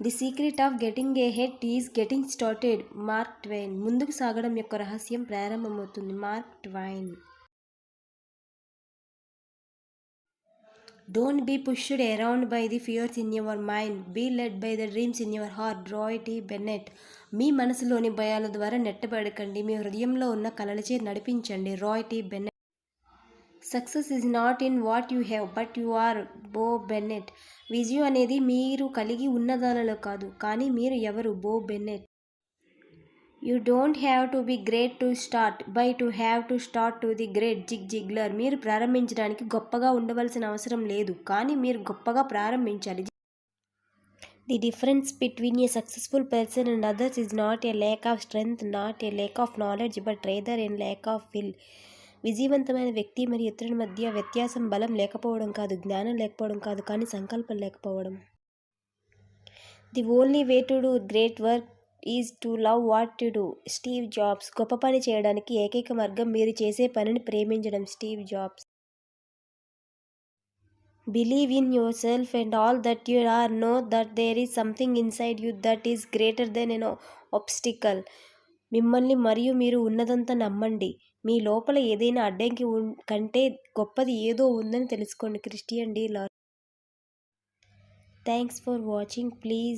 The secret of getting ahead is getting started. Mark Twain. ముందుకు సాగడం యొక్క రహస్యం ప్రారంభమవుతుంది. Mark Twain. Don't be pushed around by the fears in your mind. Be led by the dreams in your heart. Roy T Bennett. మీ మనసులోని భయాల ద్వారా నెట్టబడకండి, మీ హృదయంలో ఉన్న కలలచే నడిపించండి. Roy T Bennett. Success is not in what you have but you are. Bo Bennett. విజయం అనేది మీరు కలిగి ఉన్నదానిలో కాదు, కానీ మీరు ఎవరు. బో Bennett. You don't have to be great to start by to have to start to the great. Zig Ziggler. మీరు ప్రారంభించడానికి గొప్పగా ఉండవలసిన అవసరం లేదు, కానీ మీరు గొప్పగా ప్రారంభించాలి. The difference between a successful person and others is not a lack of strength, not a lack of knowledge, but rather A lack of will. విజయవంతమైన వ్యక్తి మరియు ఇతరుల మధ్య వ్యత్యాసం బలం లేకపోవడం కాదు, జ్ఞానం లేకపోవడం కాదు, కానీ సంకల్పం లేకపోవడం. The only way to do great work is to love what you do. Steve Jobs. గొప్ప పని చేయడానికి ఏకైక మార్గం మీరు చేసే పనిని ప్రేమించడం. Steve Jobs. Believe in yourself and all that you are. Know that there is something inside you that is greater than an obstacle. మిమ్మల్ని మరియు మీరు ఉన్నదంతా నమ్మండి. మీ లోపల ఏదైనా అడ్డంకి కంటే గొప్పది ఏదో ఉందని తెలుసుకోండి. Christian D Lord. Thanks for watching. Please